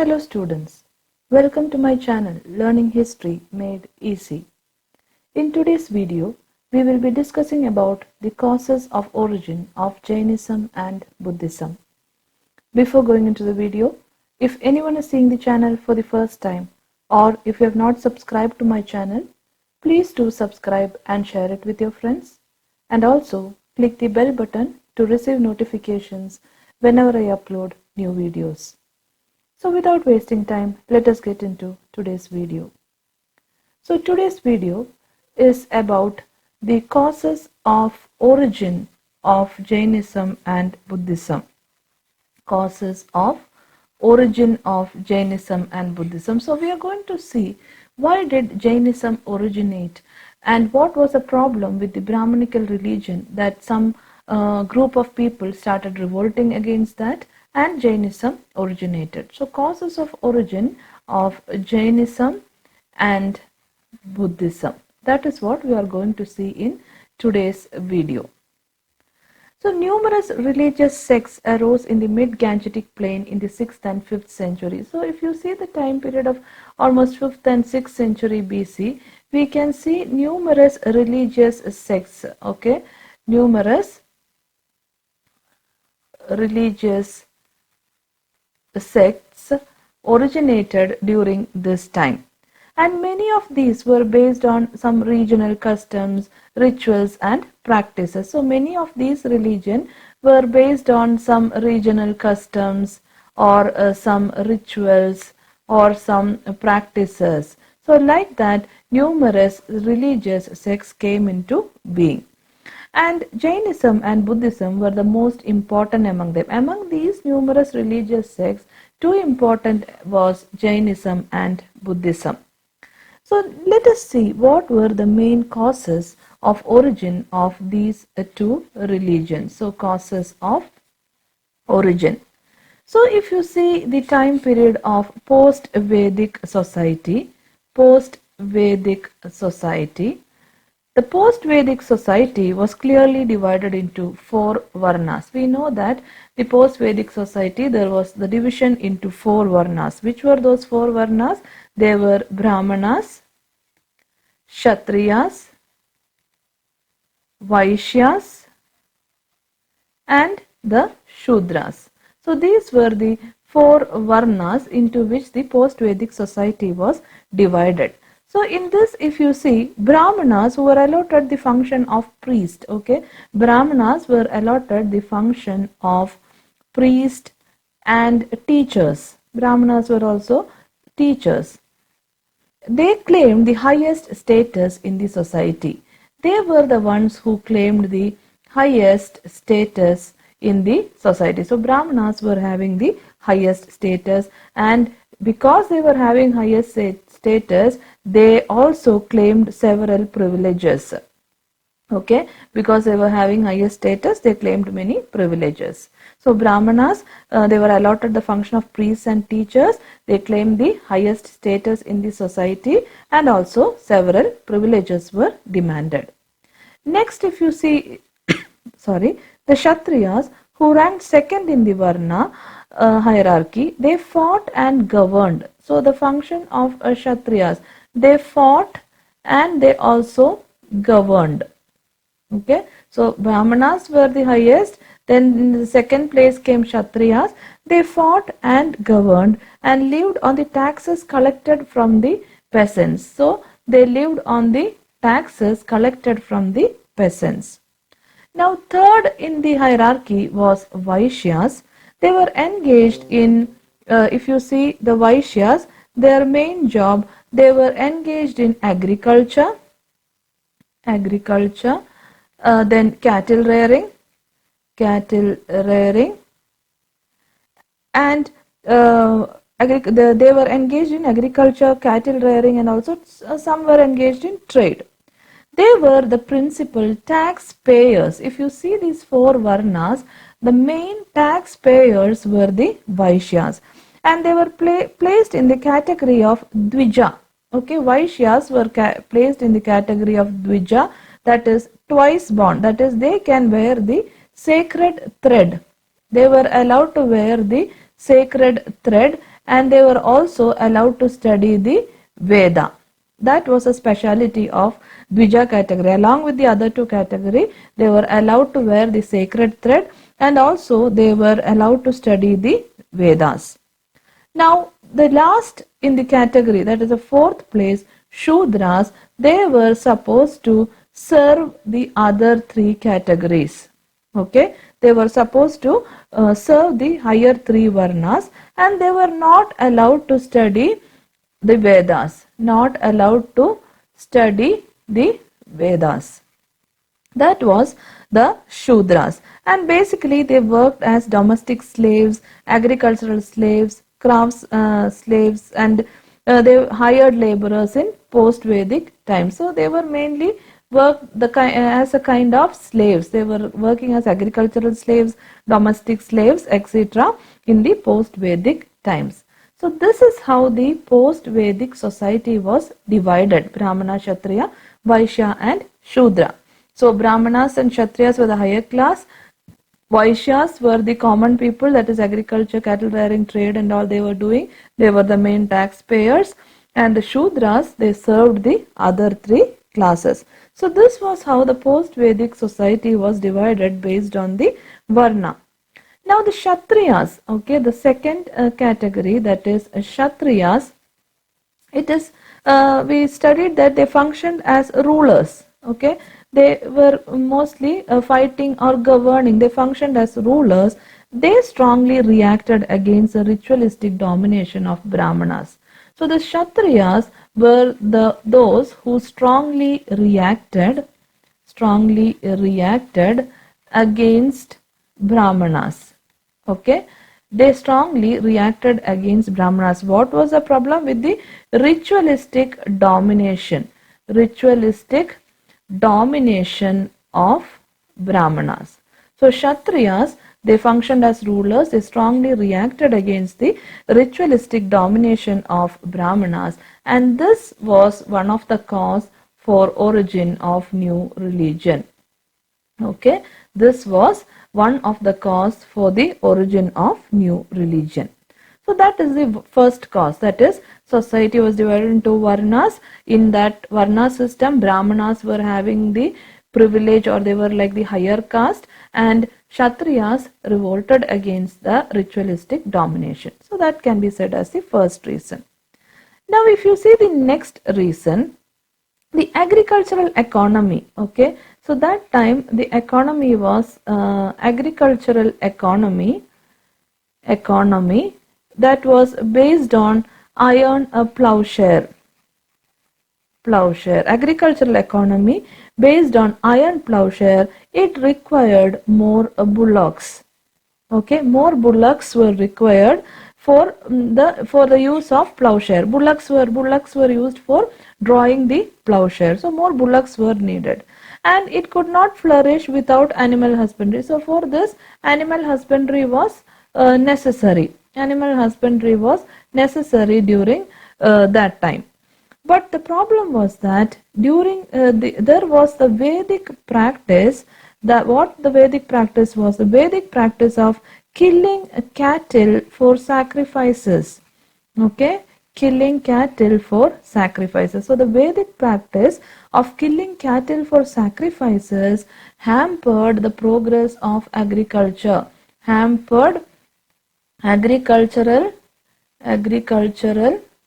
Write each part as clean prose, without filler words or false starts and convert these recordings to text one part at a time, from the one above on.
Hello students, welcome to my channel Learning History Made Easy. In today's video, we will be discussing about the causes of origin of Jainism and Buddhism. Before going into the video, if anyone is seeing the channel for the first time or if you have not subscribed to my channel, please do subscribe and share it with your friends, and also click the bell button to receive notifications whenever I upload new videos. So without wasting time, let us get into today's video. So today's video is about the causes of origin of Jainism and Buddhism. Causes of origin of Jainism and Buddhism. So we are going to see why did Jainism originate and what was the problem with the Brahmanical religion that some group of people started revolting against that, and Jainism originated. So causes of origin of Jainism and Buddhism. That is what we are going to see in today's video. So numerous religious sects arose in the mid-Gangetic plain in the 6th and 5th century. So if you see the time period of almost 5th and 6th century BC, we can see numerous religious sects, okay? Numerous religious sects originated during this time, and many of these were based on some regional customs, rituals and practices. So many of these religions were based on some regional customs or some rituals or some practices. So like that, numerous religious sects came into being. And Jainism and Buddhism were the most important among them. Among these numerous religious sects, two important was Jainism and Buddhism. So let us see what were the main causes of origin of these two religions. So causes of origin. So if you see the time period of post-Vedic society, the post-Vedic society was clearly divided into four varnas. We know that the post-Vedic society, there was the division into four varnas. Which were those four varnas? They were Brahmanas, Kshatriyas, Vaishyas and the Shudras. So these were the four varnas into which the post-Vedic society was divided. So in this, if you see, Brahmanas who were allotted the function of priest, okay, Brahmanas were allotted the function of priest and teachers. Brahmanas were also teachers. They claimed the highest status in the society. They were the ones who claimed the highest status in the society. So Brahmanas were having the highest status, and because they were having highest status, they also claimed several privileges. Okay, because they were having highest status, they claimed many privileges. So Brahmanas, they were allotted the function of priests and teachers. They claimed the highest status in the society, and also several privileges were demanded. Next, if you see, the Kshatriyas, who ranked second in the Varna hierarchy, they fought and governed. So the function of Kshatriyas, they fought and they also governed. Okay, so Brahmanas were the highest, then in the second place came Kshatriyas. They fought and governed and lived on the taxes collected from the peasants. So they lived on the taxes collected from the peasants. Now third in the hierarchy was Vaishyas. They were engaged in, if you see the Vaishyas, their main job, they were engaged in agriculture, then cattle rearing, and they were engaged in agriculture, cattle rearing, and also some were engaged in trade. They were the principal taxpayers. If you see these four varnas, the main taxpayers were the Vaishyas, and they were placed in the category of Dvija. Okay, Vaishyas were placed in the category of Dvija, that is twice born, that is they can wear the sacred thread. They were allowed to wear the sacred thread, and they were also allowed to study the Veda. That was a speciality of Dvija category. Along with the other two category, they were allowed to wear the sacred thread, and also they were allowed to study the Vedas. Now, the last in the category, that is the fourth place, Shudras, they were supposed to serve the other three categories. Okay, they were supposed to serve the higher three Varnas, and they were not allowed to study the Vedas, not allowed to study the Vedas. That was the Shudras, and basically they worked as domestic slaves, agricultural slaves, crafts slaves, and they hired laborers in post-Vedic times. So they were mainly worked as a kind of slaves. They were working as agricultural slaves, domestic slaves, etc. in the post-Vedic times. So this is how the post-Vedic society was divided: Brahmana, Kshatriya, Vaishya and Shudra. So Brahmanas and Kshatriyas were the higher class. Vaishyas were the common people, that is agriculture, cattle rearing, trade and all they were doing. They were the main taxpayers. And the Shudras, they served the other three classes. So this was how the post-Vedic society was divided based on the Varna. Now the Kshatriyas, okay, the second category, that is Kshatriyas, it is, we studied that they functioned as rulers, okay. They were mostly fighting or governing. They functioned as rulers. They strongly reacted against the ritualistic domination of Brahmanas. So the Kshatriyas were those who strongly reacted against Brahmanas. Okay, they strongly reacted against Brahmanas. What was the problem? With the ritualistic domination of Brahmanas. So Kshatriyas, they functioned as rulers. They strongly reacted against the ritualistic domination of Brahmanas, and this was one of the cause for origin of new religion. Okay, this was one of the cause for the origin of new religion. So that is the first cause, that is society was divided into Varnas. In that Varna system, Brahmanas were having the privilege, or they were like the higher caste, and Kshatriyas revolted against the ritualistic domination. So that can be said as the first reason. Now if you see the next reason, the agricultural economy, okay. So that time the economy was agricultural economy that was based on iron plowshare. Agricultural economy based on iron plowshare. It required more bullocks. Okay, more bullocks were required for the use of plowshare. Bullocks were used for drawing the plowshare. So more bullocks were needed, and it could not flourish without animal husbandry. So for this, animal husbandry was necessary. Animal husbandry was necessary during that time. But the problem was that during there was the Vedic practice. That what the Vedic practice was, the Vedic practice of killing cattle for sacrifices. Okay, killing cattle for sacrifices. So the Vedic practice of killing cattle for sacrifices hampered the progress of agriculture. Hampered agricultural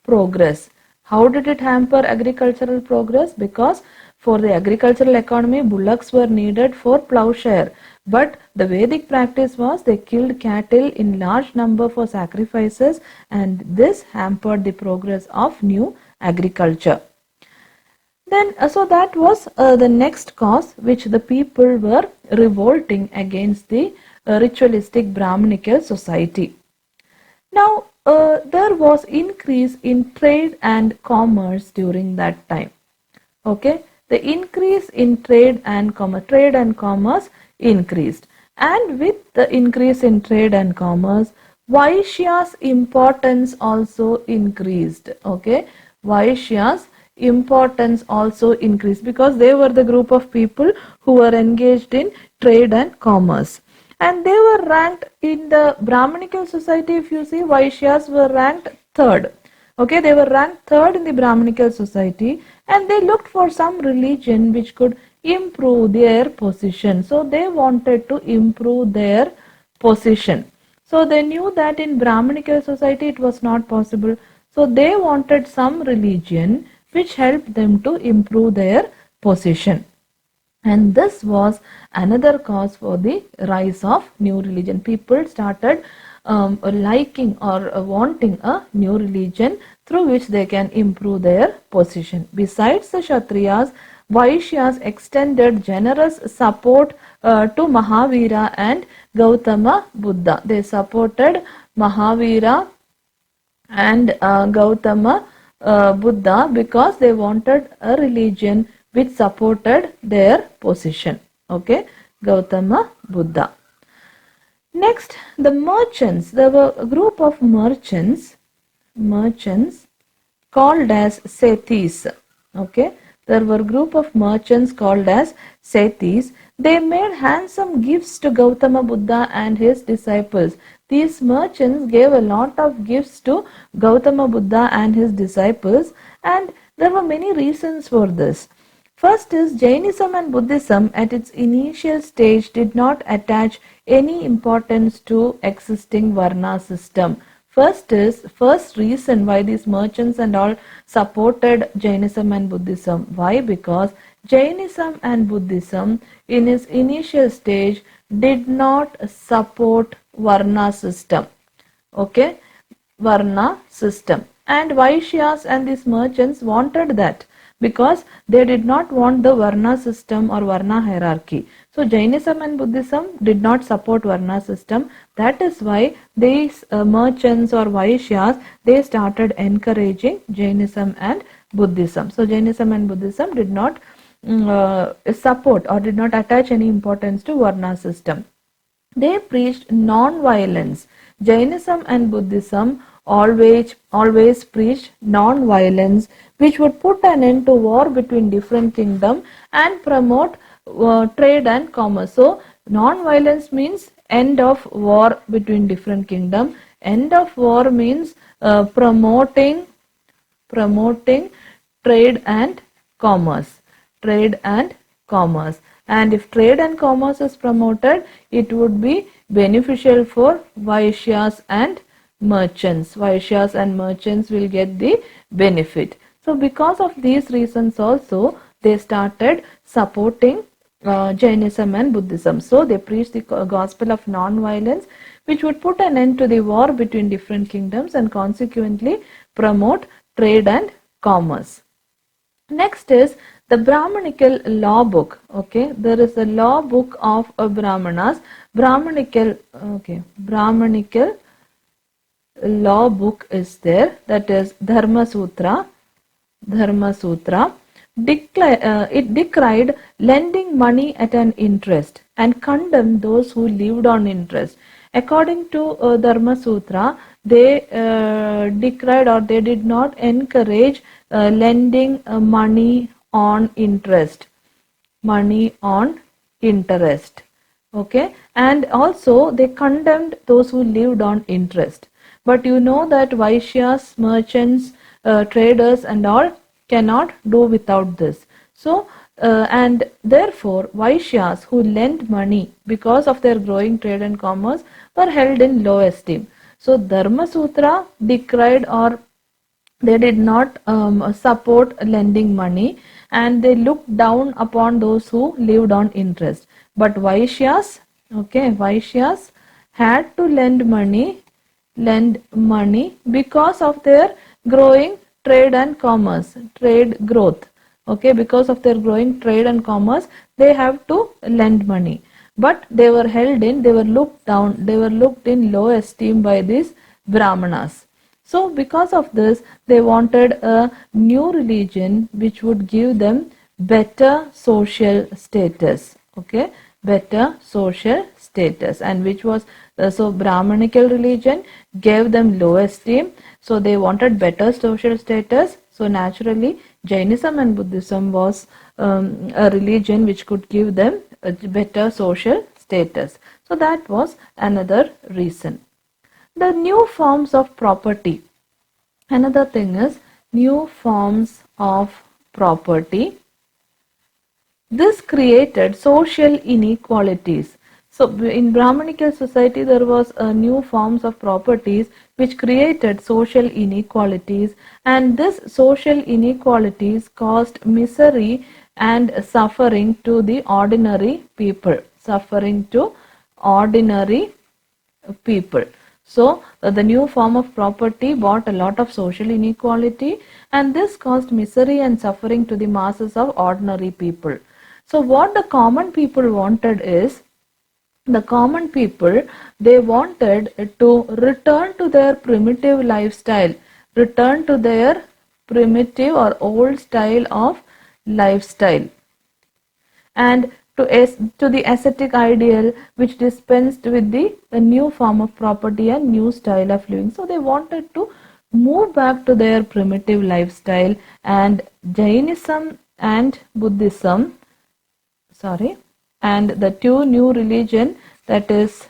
progress. How did it hamper agricultural progress? Because for the agricultural economy, bullocks were needed for plowshare, but the Vedic practice was they killed cattle in large number for sacrifices, and this hampered the progress of new agriculture. Then so that was the next cause which the people were revolting against the ritualistic Brahmanical society. Now there was increase in trade and commerce during that time. Okay, the increase in trade and commerce increased, and with the increase in trade and commerce, Vaishya's importance also increased. Okay, Vaishya's importance also increased because they were the group of people who were engaged in trade and commerce. and they were ranked in the Brahmanical society. If you see, Vaishyas were ranked third. Okay, they were ranked third in the Brahmanical society, and they looked for some religion which could improve their position. So they wanted to improve their position. So they knew that in Brahmanical society it was not possible. So they wanted some religion which helped them to improve their position. And this was another cause for the rise of new religion. People started liking or wanting a new religion through which they can improve their position. Besides the Kshatriyas, Vaishyas extended generous support to Mahavira and Gautama Buddha. They supported Mahavira and Gautama Buddha because they wanted a religion which supported their position. Okay, Gautama Buddha. Next, the merchants. There were a group of merchants called as Sethis. Okay, there were a group of merchants called as Sethis. They made handsome gifts to Gautama Buddha and his disciples. These merchants gave a lot of gifts to Gautama Buddha and his disciples, and there were many reasons for this. First is Jainism and Buddhism at its initial stage did not attach any importance to existing Varna system. First reason why these merchants and all supported Jainism and Buddhism. Why? Because Jainism and Buddhism in its initial stage did not support Varna system. Okay, Varna system. And Vaishyas and these merchants wanted that, because they did not want the Varna system or Varna hierarchy. So Jainism and Buddhism did not support Varna system. That is why these merchants or Vaishyas, they started encouraging Jainism and Buddhism. So Jainism and Buddhism did not support or did not attach any importance to Varna system. They preached non-violence. Jainism and Buddhism always preached non-violence, which would put an end to war between different kingdoms and promote trade and commerce. So non-violence means end of war between different kingdoms. End of war means promoting trade and commerce. And if trade and commerce is promoted, it would be beneficial for Vaishyas and merchants. Vaishyas and merchants will get the benefit. So because of these reasons also, they started supporting Jainism and Buddhism. So they preached the gospel of non-violence, which would put an end to the war between different kingdoms and consequently promote trade and commerce. Next is the Brahmanical law book. Okay, there is a law book of Brahmanas. Brahmanical law book is there, that is Dharma Sutra. It decried lending money at an interest and condemned those who lived on interest. According to Dharma Sutra, they decried or they did not encourage lending money on interest. Okay, and also they condemned those who lived on interest. But you know that Vaishyas, merchants, traders and all cannot do without this. So and therefore Vaishyas who lent money because of their growing trade and commerce were held in low esteem. So Dharma Sutra decried or they did not support lending money, and they looked down upon those who lived on interest. But Vaishyas had to lend money because of their growing trade and commerce, trade growth. Okay, because of their growing trade and commerce, they have to lend money. But they were looked down, they were looked in low esteem by these Brahmanas. So because of this, they wanted a new religion which would give them better social status. Okay, better social status, and which was so Brahmanical religion gave them low esteem, so they wanted better social status. So naturally Jainism and Buddhism was a religion which could give them a better social status. So that was another reason. The new forms of property. Another thing is new forms of property. This created social inequalities. So in Brahmanical society there was a new forms of properties which created social inequalities, and this social inequalities caused misery and suffering to the ordinary people. Suffering to ordinary people. So the new form of property brought a lot of social inequality, and this caused misery and suffering to the masses of ordinary people. So what the common people wanted is, the common people, they wanted to return to their primitive lifestyle, return to their primitive or old style of lifestyle, and to the ascetic ideal which dispensed with the a new form of property and new style of living. So they wanted to move back to their primitive lifestyle, and Jainism and Buddhism, and the two new religion, that is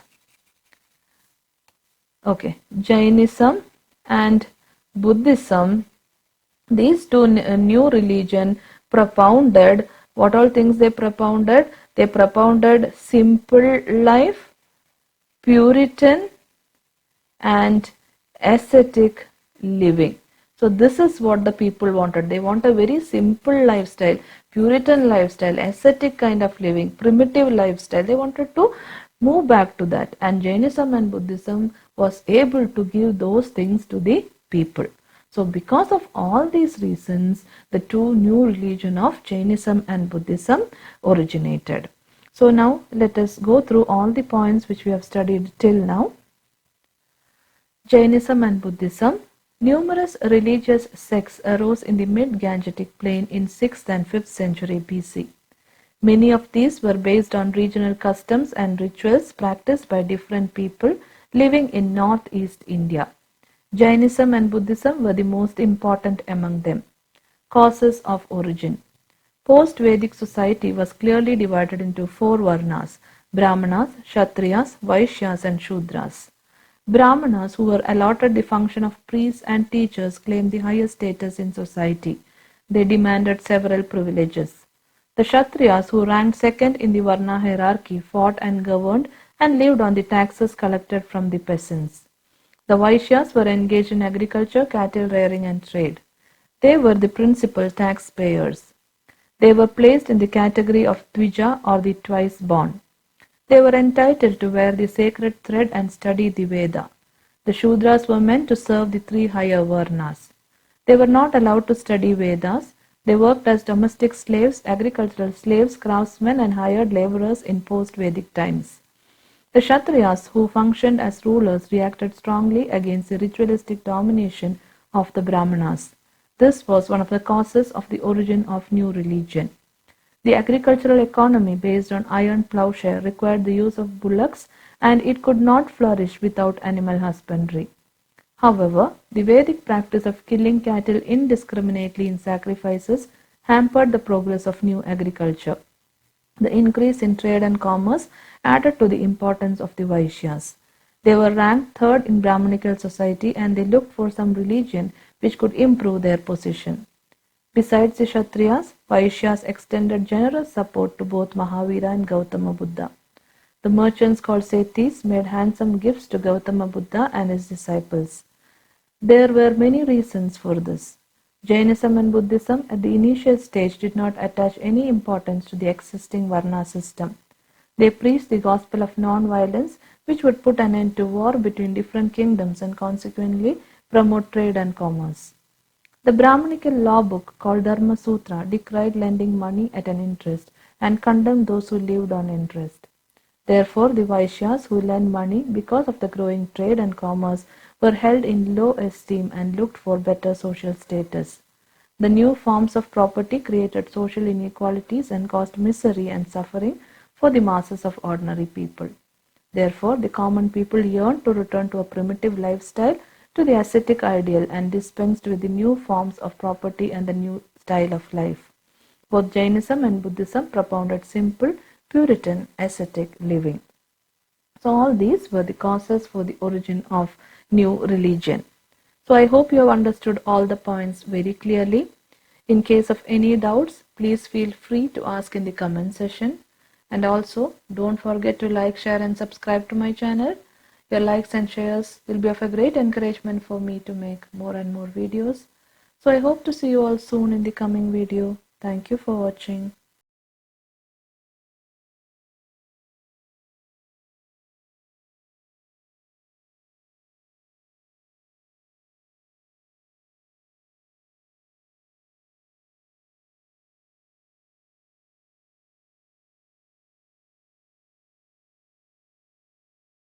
Jainism and Buddhism, these two new religion propounded, what all things they propounded? They propounded simple life, Puritan and ascetic living. So this is what the people wanted. They want a very simple lifestyle, Puritan lifestyle, ascetic kind of living, primitive lifestyle. They wanted to move back to that, and Jainism and Buddhism was able to give those things to the people. So because of all these reasons, the two new religion of Jainism and Buddhism originated. So now let us go through all the points which we have studied till now. Jainism and Buddhism. Numerous religious sects arose in the mid-Gangetic plain in 6th and 5th century BC. Many of these were based on regional customs and rituals practiced by different people living in northeast India. Jainism and Buddhism were the most important among them. Causes of origin. Post-Vedic society was clearly divided into four varnas: Brahmanas, Kshatriyas, Vaishyas and Shudras. Brahmanas, who were allotted the function of priests and teachers, claimed the highest status in society. They demanded several privileges. The Kshatriyas, who ranked second in the Varna hierarchy, fought and governed and lived on the taxes collected from the peasants. The Vaishyas were engaged in agriculture, cattle rearing and trade. They were the principal taxpayers. They were placed in the category of Dvija, or the twice born. They were entitled to wear the sacred thread and study the Veda. The Shudras were meant to serve the three higher Varnas. They were not allowed to study Vedas. They worked as domestic slaves, agricultural slaves, craftsmen and hired laborers in post-Vedic times. The Kshatriyas, who functioned as rulers, reacted strongly against the ritualistic domination of the Brahmanas. This was one of the causes of the origin of new religion. The agricultural economy based on iron plowshare required the use of bullocks, and it could not flourish without animal husbandry. However, the Vedic practice of killing cattle indiscriminately in sacrifices hampered the progress of new agriculture. The increase in trade and commerce added to the importance of the Vaishyas. They were ranked third in Brahmanical society, and they looked for some religion which could improve their position. Besides the Kshatriyas, Vaishyas extended generous support to both Mahavira and Gautama Buddha. The merchants called Sethis made handsome gifts to Gautama Buddha and his disciples. There were many reasons for this. Jainism and Buddhism at the initial stage did not attach any importance to the existing Varna system. They preached the gospel of non-violence, which would put an end to war between different kingdoms and consequently promote trade and commerce. The Brahmanical law book called Dharma Sutra decried lending money at an interest and condemned those who lived on interest. Therefore, the Vaishyas who lent money because of the growing trade and commerce were held in low esteem and looked for better social status. The new forms of property created social inequalities and caused misery and suffering for the masses of ordinary people. Therefore, the common people yearned to return to a primitive lifestyle, to the ascetic ideal, and dispensed with the new forms of property and the new style of life. Both Jainism and Buddhism propounded simple, Puritan, ascetic living. So all these were the causes for the origin of new religion. So I hope you have understood all the points very clearly. In case of any doubts, please feel free to ask in the comment section. And also, don't forget to like, share and subscribe to my channel. Your likes and shares will be of a great encouragement for me to make more and more videos. So I hope to see you all soon in the coming video. Thank you for watching.